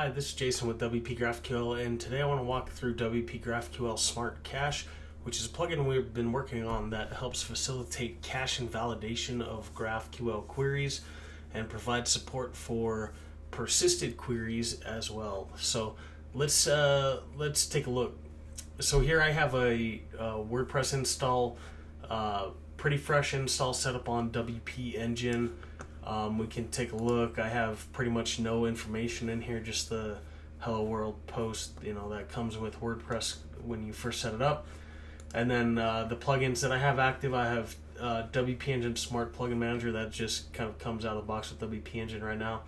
Hi, this is Jason with WP GraphQL, and today I want to walk through WP GraphQL Smart Cache, which is a plugin we've been working on that helps facilitate cache and validation of GraphQL queries and provide support for persisted queries as well. So let's take a look. So here I have a WordPress install, pretty fresh install set up on WP Engine. We can take a look. I have pretty much no information in here, just the hello world post, that comes with WordPress when you first set it up. And then the plugins that I have active, I have WP Engine Smart Plugin Manager that just kind of comes out of the box with WP Engine right now,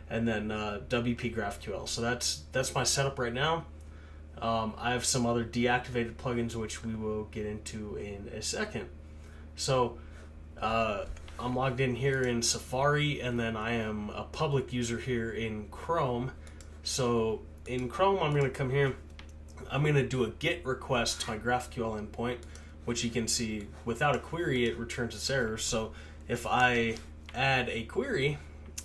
and then WP GraphQL. So that's my setup right now. I have some other deactivated plugins which we will get into in a second. So I'm logged in here in Safari, and then I am a public user here in Chrome. So in Chrome, I'm going to come here. I'm going to do a GET request to my GraphQL endpoint, which you can see without a query, it returns its errors. So if I add a query,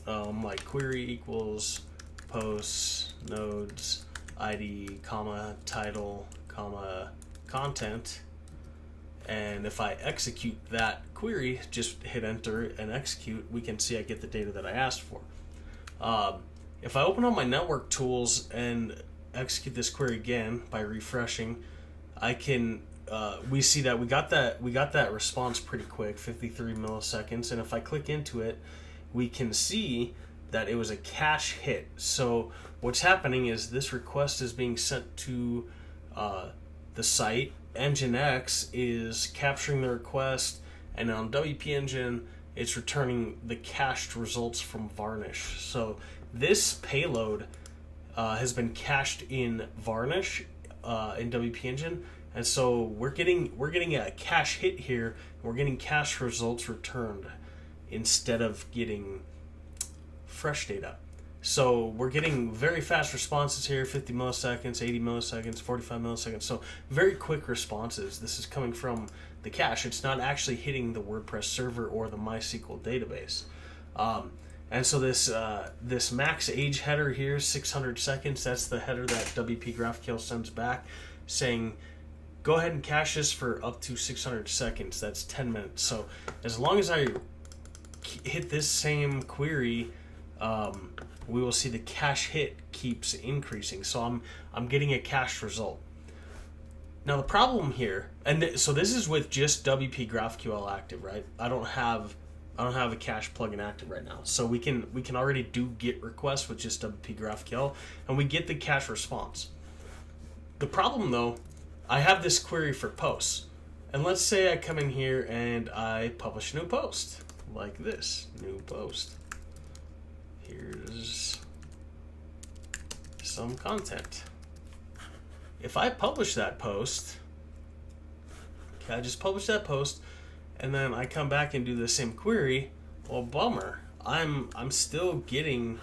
like query equals posts nodes ID, title, content, and if I execute that query, just hit enter and execute, we can see I get the data that I asked for. If I open up my network tools and execute this query again by refreshing, I can we see that we got that response pretty quick, 53 milliseconds. And if I click into it, we can see that it was a cache hit. So what's happening is this request is being sent to the site. Nginx is capturing the request, and on WP Engine, it's returning the cached results from Varnish. So this payload has been cached in Varnish in WP Engine, and so we're getting a cache hit here. We're getting cache results returned instead of getting fresh data. So we're getting very fast responses here, 50 milliseconds, 80 milliseconds, 45 milliseconds. So very quick responses. This is coming from the cache. It's not actually hitting the WordPress server or the MySQL database. And so this max age header here, 600 seconds, that's the header that WP GraphQL sends back saying, go ahead and cache this for up to 600 seconds. That's 10 minutes. So as long as I hit this same query, we will see the cache hit keeps increasing. So I'm getting a cached result. Now the problem here, so this is with just WP GraphQL active, right? I don't have a cache plugin active right now. So we can already do GET requests with just WP GraphQL, and we get the cache response. The problem though, I have this query for posts, and let's say I come in here and I publish a new post like this, new post. Here's some content. If I publish that post, okay, I just publish that post, and then I come back and do the same query, well, bummer. I'm still getting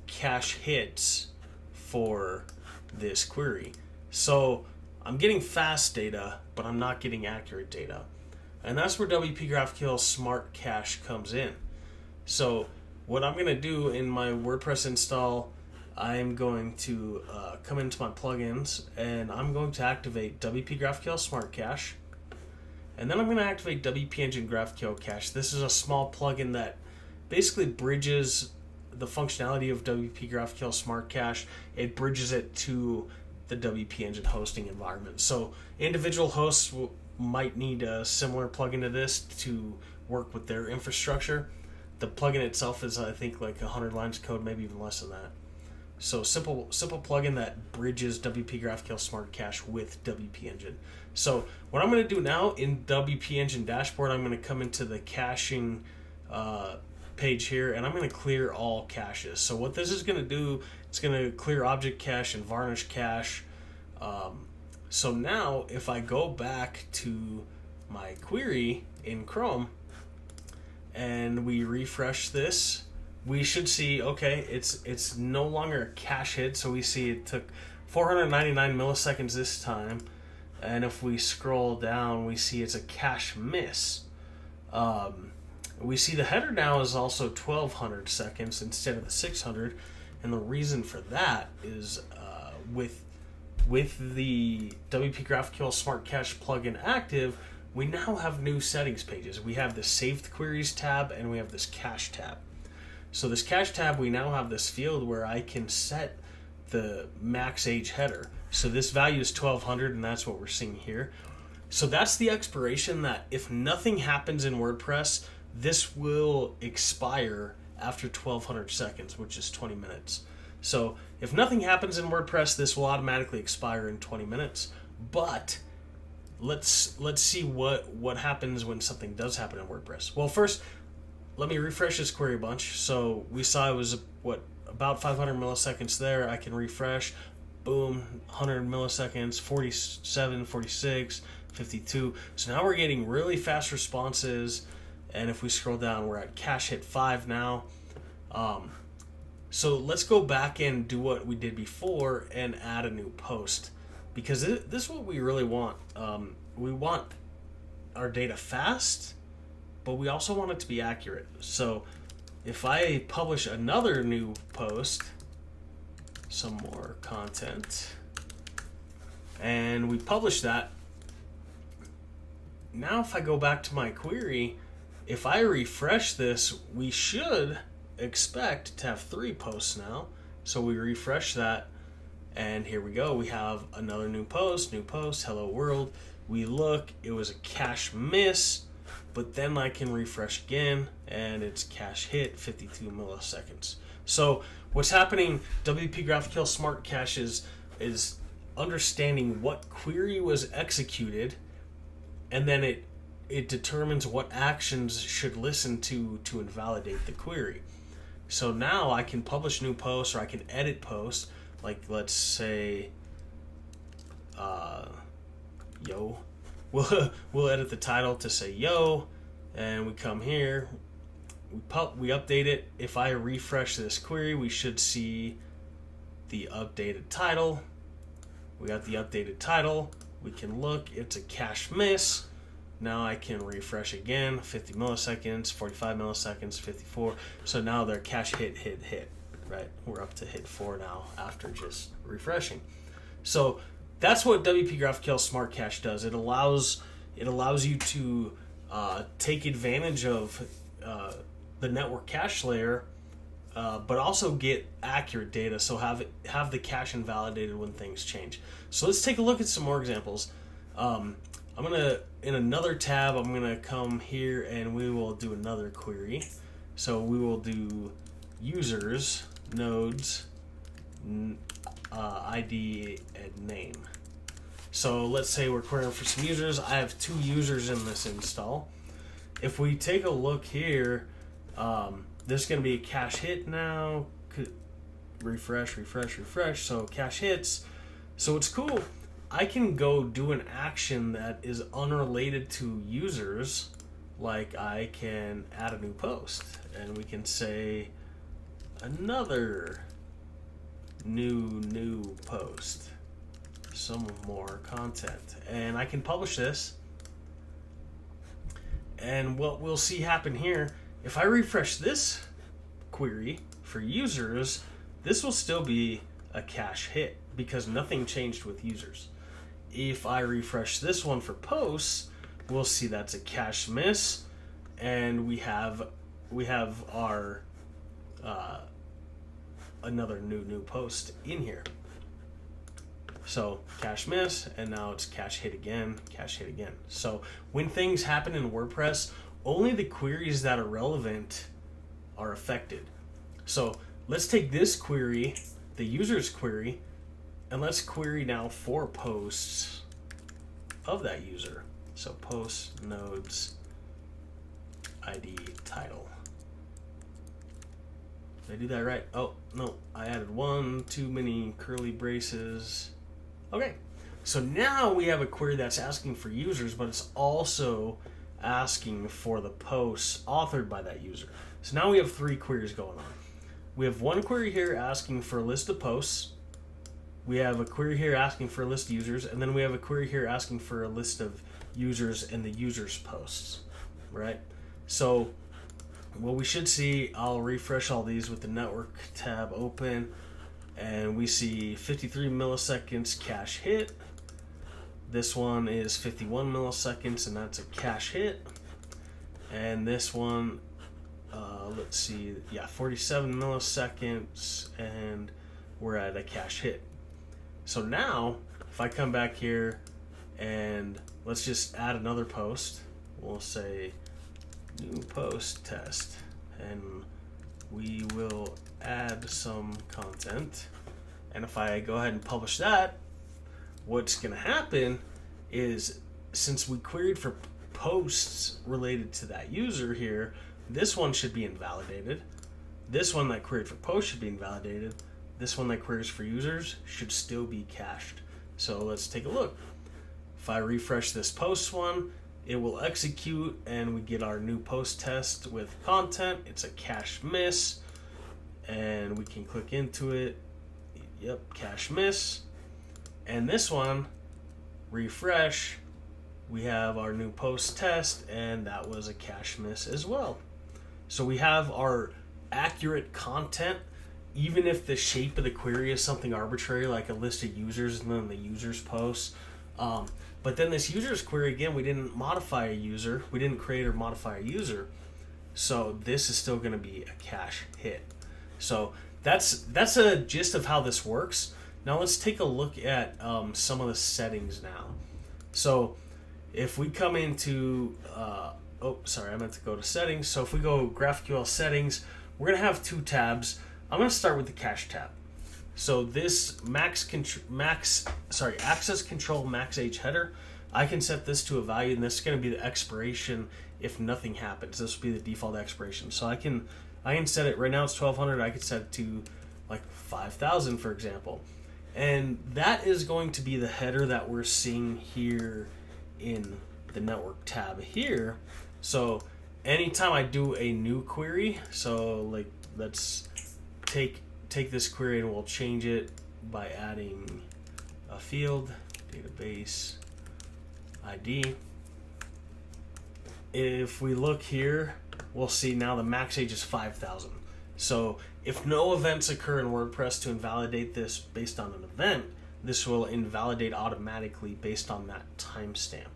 cache hits for this query. So I'm getting fast data, but I'm not getting accurate data. And that's where WP GraphQL Smart Cache comes in. So what I'm going to do in my WordPress install, I'm going to come into my plugins, and I'm going to activate WP GraphQL Smart Cache, and then I'm going to activate WP Engine GraphQL Cache. This is a small plugin that basically bridges the functionality of WP GraphQL Smart Cache. It bridges it to the WP Engine hosting environment. So individual hosts might need a similar plugin to this to work with their infrastructure. The plugin itself is, I think, like 100 lines of code, maybe even less than that. So simple plugin that bridges WP GraphQL Smart Cache with WP Engine. So what I'm going to do now in WP Engine dashboard, I'm going to come into the caching page here, and I'm going to clear all caches. So what this is going to do, it's going to clear object cache and varnish cache. So now if I go back to my query in Chrome, and we refresh this, we should see, okay, it's no longer a cache hit. So we see it took 499 milliseconds this time, and if we scroll down, we see it's a cache miss. We see the header now is also 1200 seconds instead of the 600, And the reason for that is with the WP GraphQL Smart Cache plugin active, we now have new settings pages. We have the Saved Queries tab and we have this Cache tab. So this Cache tab, we now have this field where I can set the max age header. So this value is 1200, and that's what we're seeing here. So that's the expiration that if nothing happens in WordPress, this will expire after 1200 seconds, which is 20 minutes. So if nothing happens in WordPress, this will automatically expire in 20 minutes. But let's see what happens when something does happen in WordPress. Well, first, let me refresh this query bunch. So we saw it was about 500 milliseconds there. I can refresh. Boom, 100 milliseconds, 47, 46, 52. So now we're getting really fast responses. And if we scroll down, we're at cache hit 5 now. So let's go back and do what we did before and add a new post, because this is what we really want. We want our data fast, but we also want it to be accurate. So if I publish another new post, some more content, and we publish that, now if I go back to my query, if I refresh this, we should expect to have 3 posts now. So we refresh that, and here we go. We have another new post, hello world. We look, it was a cache miss, but then I can refresh again, and it's cache hit 52 milliseconds. So what's happening, WP GraphQL Smart Cache is understanding what query was executed, and then it determines what actions should listen to invalidate the query. So now I can publish new posts, or I can edit posts. Like, let's say, yo. We'll edit the title to say yo, and we come here, we update it. If I refresh this query, we should see the updated title. We got the updated title. We can look, it's a cache miss. Now I can refresh again, 50 milliseconds, 45 milliseconds, 54. So now they're cache hit, right? We're up to hit 4 now after just refreshing. So that's what WP GraphQL Smart Cache does. It allows you to take advantage of the network cache layer, but also get accurate data. So have the cache invalidated when things change. So let's take a look at some more examples. I'm gonna, in another tab, I'm gonna come here and we will do another query. So we will do users, nodes, ID, and name. So let's say we're querying for some users. I have 2 users in this install. If we take a look here, there's gonna be a cache hit now. Refresh. So cache hits. So what's cool, I can go do an action that is unrelated to users. Like I can add a new post, and we can say another new post, some more content, and I can publish this. And what we'll see happen here, if I refresh this query for users, this will still be a cache hit because nothing changed with users. If I refresh this one for posts, we'll see that's a cache miss, and we have our another new post in here. So cache miss, and now it's cache hit again. So when things happen in WordPress, only the queries that are relevant are affected. So let's take this query, the user's query, and let's query now 4 posts of that user. So posts, nodes, ID, title. Did I do that right? Oh, no, I added 1 too many curly braces. Okay, so now we have a query that's asking for users, but it's also asking for the posts authored by that user. So now we have 3 queries going on. We have 1 query here asking for a list of posts. We have a query here asking for a list of users, and then we have a query here asking for a list of users and the users' posts, right? So what we should see, I'll refresh all these with the network tab open, and we see 53 milliseconds cache hit. This one is 51 milliseconds, and that's a cache hit. And this one, let's see, yeah, 47 milliseconds, and we're at a cache hit. So now, if I come back here and let's just add another post, we'll say new post test, and we will add some content. And if I go ahead and publish that, what's going to happen is, since we queried for posts related to that user here, this one should be invalidated. This one that queried for posts should be invalidated. This one that queries for users should still be cached. So let's take a look. If I refresh this post one, it will execute, and we get our new post test with content. It's a cache miss, and we can click into it. Yep, cache miss. And this one, refresh, we have our new post test, and that was a cache miss as well. So we have our accurate content, even if the shape of the query is something arbitrary, like a list of users and then the user's posts. But then this user's query, again, we didn't modify a user. We didn't create or modify a user. So this is still going to be a cache hit. So that's a gist of how this works. Now let's take a look at some of the settings now. So if we come into, I meant to go to settings. So if we go GraphQL settings, we're going to have two tabs. I'm going to start with the cache tab. So this access control max age header, I can set this to a value, and this is going to be the expiration if nothing happens. This will be the default expiration. So I can set it, right now it's 1200, I could set it to like 5000, for example. And that is going to be the header that we're seeing here in the network tab here. So anytime I do a new query, so like let's take this query and we'll change it by adding a field, database ID. If we look here, we'll see now the max age is 5000. So if no events occur in WordPress to invalidate this based on an event, this will invalidate automatically based on that timestamp.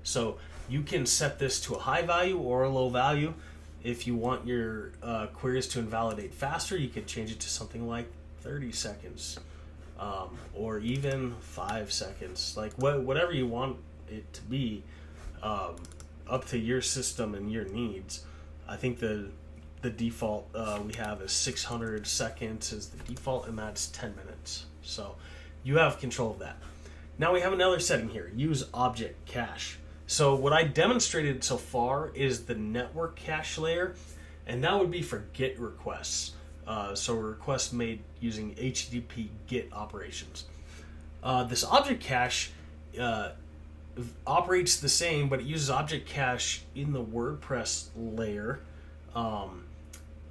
So you can set this to a high value or a low value. If you want your queries to invalidate faster, you could change it to something like 30 seconds or even 5 seconds, like whatever you want it to be, up to your system and your needs. I think the default we have is 600 seconds is the default, and that's 10 minutes. So you have control of that. Now we have another setting here, use object cache. So what I demonstrated so far is the network cache layer, and that would be for GET requests. So requests made using HTTP GET operations. This object cache operates the same, but it uses object cache in the WordPress layer.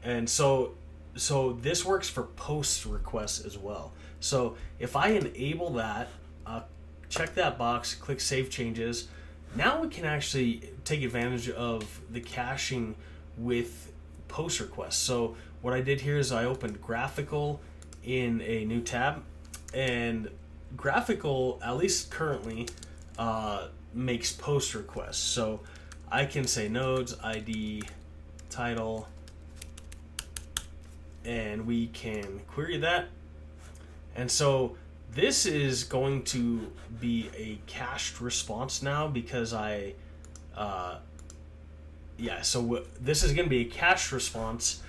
And so this works for post requests as well. So if I enable that, check that box, click Save Changes, now we can actually take advantage of the caching with post requests. So what I did here is I opened Graphical in a new tab, and Graphical, at least currently, makes post requests. So I can say nodes, ID, title, and we can query that. And so this is going to be a cached response now because this is going to be a cached response.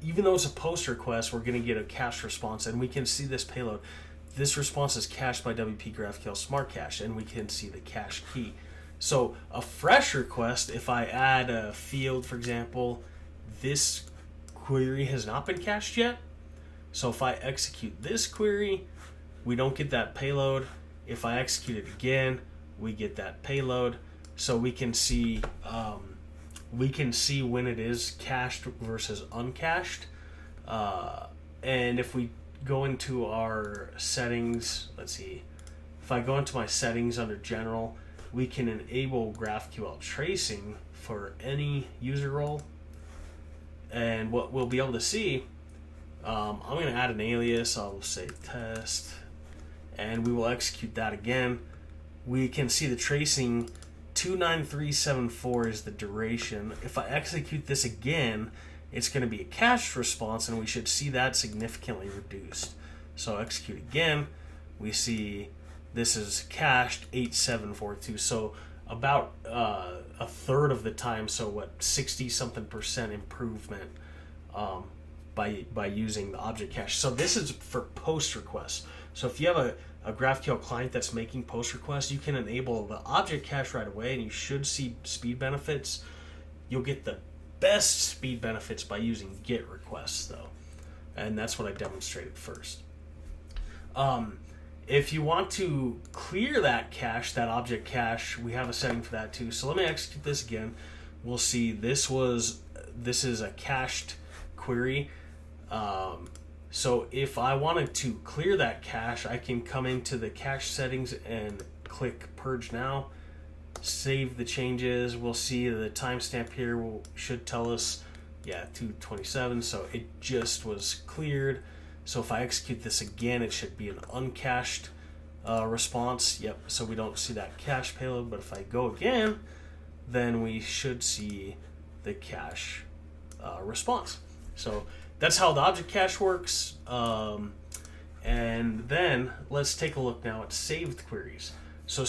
Even though it's a post request, we're going to get a cached response, and we can see this payload. This response is cached by WP GraphQL Smart Cache, and we can see the cache key. So a fresh request, if I add a field, for example, this query has not been cached yet. So if I execute this query, we don't get that payload. If I execute it again, we get that payload. So we can see when it is cached versus uncached. And if we go into our settings, let's see. If I go into my settings under General, we can enable GraphQL tracing for any user role. And what we'll be able to see, I'm going to add an alias. I'll say test, and we will execute that again. We can see the tracing 29374 is the duration. If I execute this again, it's going to be a cached response, and we should see that significantly reduced. So execute again, we see this is cached 8742. So about a third of the time, so what, 60-something% improvement by using the object cache. So this is for post requests. So if you have a GraphQL client that's making post requests, you can enable the object cache right away, and you should see speed benefits. You'll get the best speed benefits by using GET requests, though, and that's what I demonstrated first. If you want to clear that cache, that object cache, we have a setting for that too. So let me execute this again. We'll see this is a cached query. So if I wanted to clear that cache, I can come into the cache settings and click Purge Now, save the changes. We'll see the timestamp here should tell us, 227, so it just was cleared. So if I execute this again, it should be an uncached response. Yep, so we don't see that cache payload, but if I go again, then we should see the cache response. So that's how the object cache works. And then let's take a look now at saved queries. So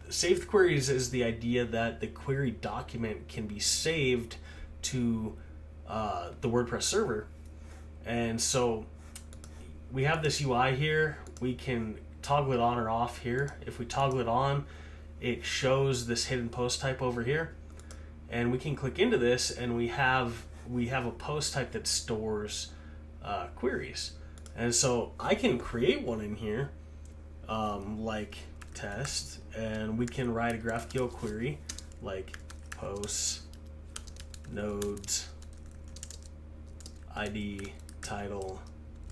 saved queries is the idea that the query document can be saved to the WordPress server. And so we have this UI here. We can toggle it on or off here. If we toggle it on, it shows this hidden post type over here. And we can click into this, and we have a post type that stores queries. And so I can create one in here, like test, and we can write a GraphQL query like posts, nodes, ID, title,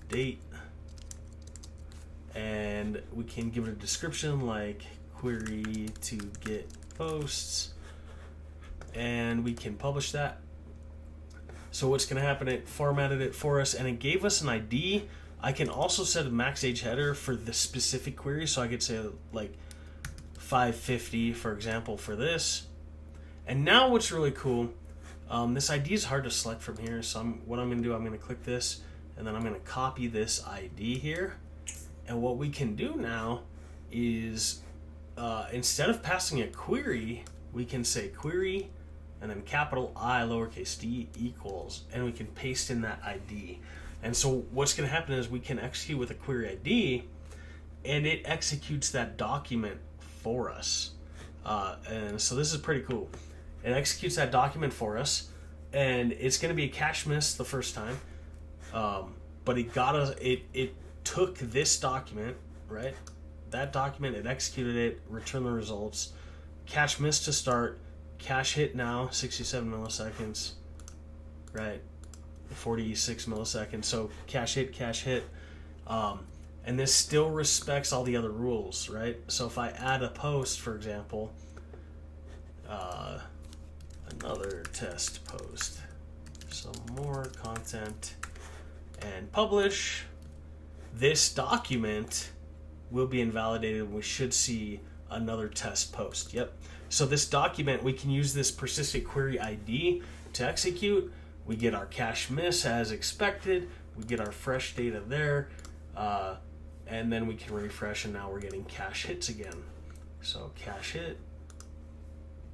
date, and we can give it a description like query to get posts, and we can publish that. So what's going to happen, it formatted it for us, and it gave us an ID. I can also set a max age header for the specific query, so I could say like 550, for example, for this. And now what's really cool, this ID is hard to select from here, so what I'm going to do, I'm going to click this, and then I'm going to copy this ID here. And what we can do now is, instead of passing a query, we can say query, and then capital I lowercase d equals, and we can paste in that ID. And so what's going to happen is we can execute with a query ID, and it executes that document for us. And so this is pretty cool. It executes that document for us, and it's going to be a cache miss the first time, but it took this document, right? That document, it executed it, returned the results, cache miss to start, cache hit now, 67 milliseconds, right? 46 milliseconds. So cache hit. And this still respects all the other rules, right? So if I add a post, for example, another test post, some more content, and publish, this document will be invalidated, and we should see another test post. Yep. So this document, we can use this persistent query ID to execute. We get our cache miss as expected. We get our fresh data there. And then we can refresh, and now we're getting cache hits again. So cache hit,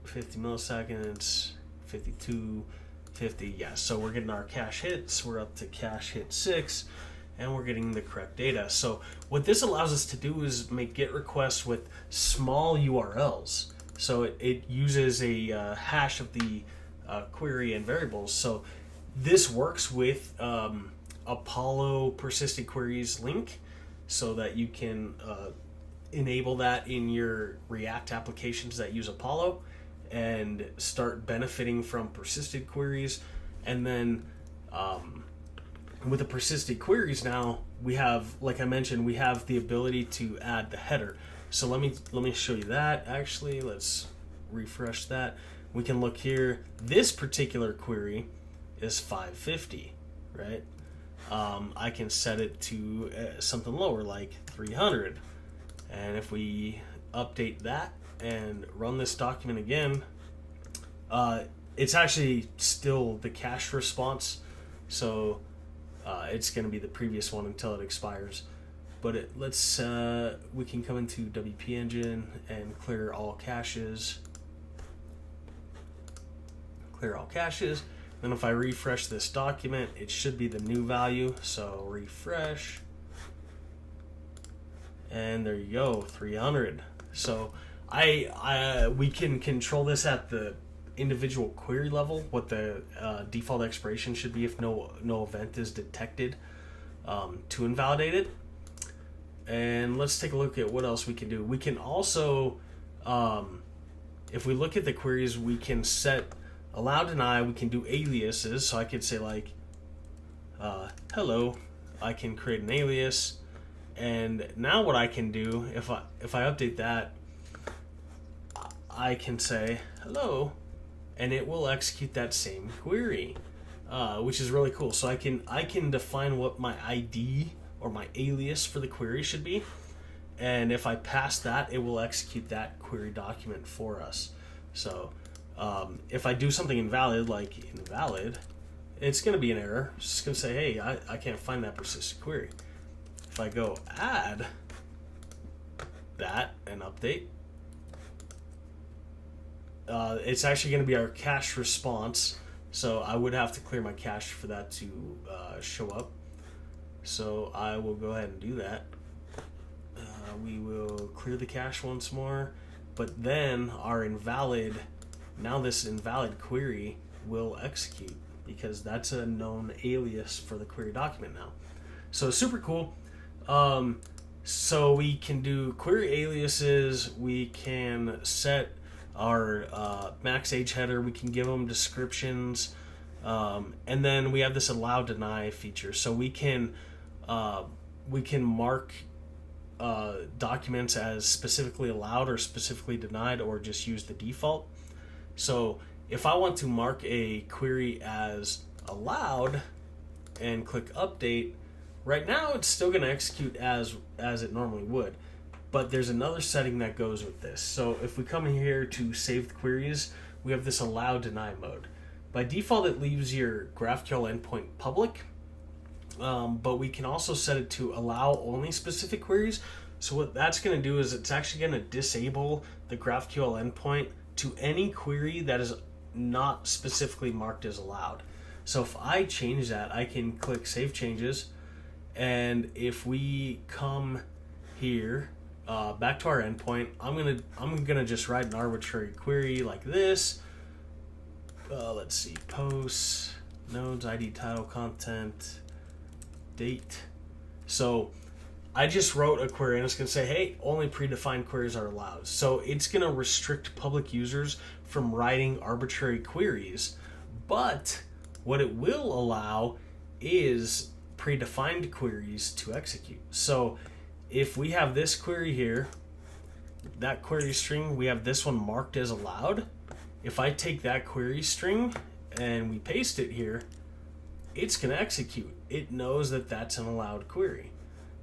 50 milliseconds, 52, 50. Yeah, so we're getting our cache hits. We're up to cache hit 6. And we're getting the correct data. So what this allows us to do is make GET requests with small URLs. So it uses a hash of the query and variables. So this works with Apollo persistent queries link, so that you can enable that in your React applications that use Apollo and start benefiting from persistent queries. And then with the persistent queries now, we have, like I mentioned, we have the ability to add the header. So let me show you that. Actually, let's refresh that. We can look here. This particular query is 550, right? I can set it to something lower like 300. And if we update that and run this document again, it's actually still the cache response. So it's going to be the previous one until it expires. But we can come into WP Engine and clear all caches. Clear all caches. Then if I refresh this document, it should be the new value. So refresh. And there you go, 300. So we can control this at the individual query level, what the default expiration should be if no event is detected to invalidate it. And let's take a look at what else we can do. We can also, if we look at the queries, we can set allow, deny. We can do aliases. So I could say like, hello. I can create an alias. And now what I can do, if I update that, I can say hello, and it will execute that same query, which is really cool. So I can define what my ID or my alias for the query should be, and if I pass that, it will execute that query document for us. So if I do something invalid, like invalid, it's going to be an error. It's just going to say, hey, I can't find that persistent query. If I go add that and update, it's actually going to be our cache response. So I would have to clear my cache for that to show up. So I will go ahead and do that. We will clear the cache once more, but then this invalid query will execute because that's a known alias for the query document now. So super cool. So we can do query aliases, we can set our max age header, we can give them descriptions, and then we have this allow deny feature. So we can mark documents as specifically allowed or specifically denied, or just use the default. So if I want to mark a query as allowed and click update, right now it's still going to execute as it normally would, but there's another setting that goes with this. So if we come in here to save the queries, we have this allow deny mode. By default it leaves your GraphQL endpoint public, but we can also set it to allow only specific queries. So what that's going to do is it's actually going to disable the GraphQL endpoint to any query that is not specifically marked as allowed. So if I change that, I can click Save Changes, and if we come here back to our endpoint, I'm gonna just write an arbitrary query like this. Let's see, posts, nodes, ID, title, content, date. So I just wrote a query and it's going to say, hey, only predefined queries are allowed. So it's going to restrict public users from writing arbitrary queries. But what it will allow is predefined queries to execute. So if we have this query here, that query string, we have this one marked as allowed. If I take that query string and we paste it here, it's going to execute. It knows that that's an allowed query.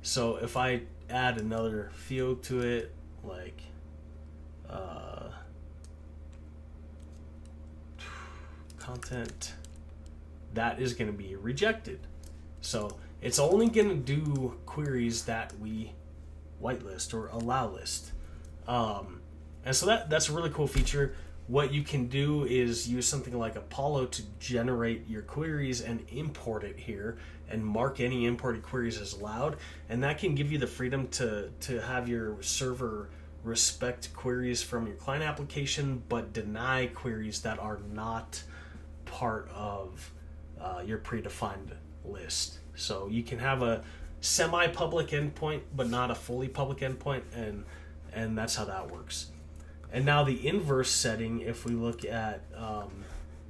So if I add another field to it, like content, that is going to be rejected. So it's only going to do queries that we whitelist or allow list. And so that's a really cool feature. What you can do is use something like Apollo to generate your queries and import it here and mark any imported queries as allowed. And that can give you the freedom to have your server respect queries from your client application, but deny queries that are not part of your predefined list. So you can have a semi-public endpoint, but not a fully public endpoint, and that's how that works. And now the inverse setting, if we look at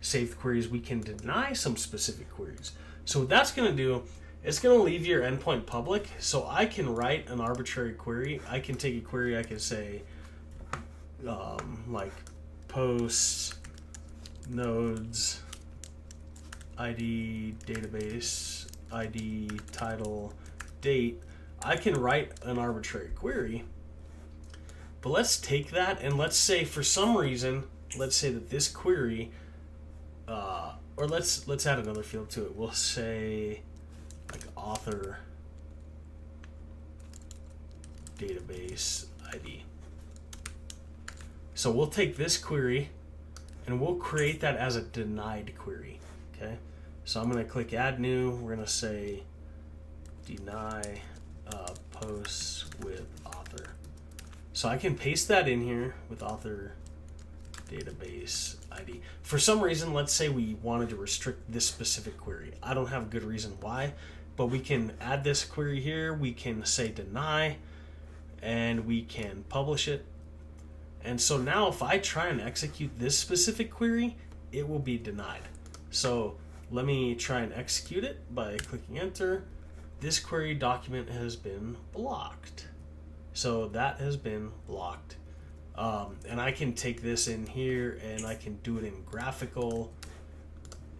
saved queries, we can deny some specific queries. So what that's going to do, it's going to leave your endpoint public. So I can write an arbitrary query. I can take a query, I can say like posts, nodes, ID, database, ID, title, date, I can write an arbitrary query. But let's take that and let's say for some reason, let's say that this query, or let's add another field to it. We'll say like author database ID. So we'll take this query and we'll create that as a denied query. Okay, so I'm going to click add new. We're going to say deny posts with author. So I can paste that in here with author database ID. For some reason, let's say we wanted to restrict this specific query. I don't have a good reason why, but we can add this query here. We can say deny and we can publish it. And so now if I try and execute this specific query, it will be denied. So let me try and execute it by clicking enter. This query document has been blocked. So that has been blocked. And I can take this in here and I can do it in graphical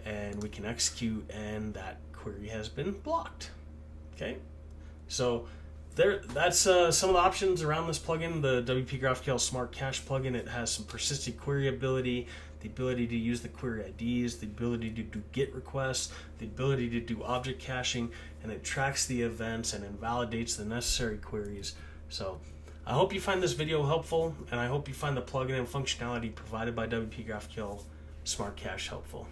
and we can execute and that query has been blocked. Okay, so that's some of the options around this plugin, the WP GraphQL Smart Cache plugin. It has some persistent query ability, the ability to use the query IDs, the ability to do GET requests, the ability to do object caching, and it tracks the events and invalidates the necessary queries. So I hope you find this video helpful, and I hope you find the plugin and functionality provided by WP GraphQL Smart Cache helpful.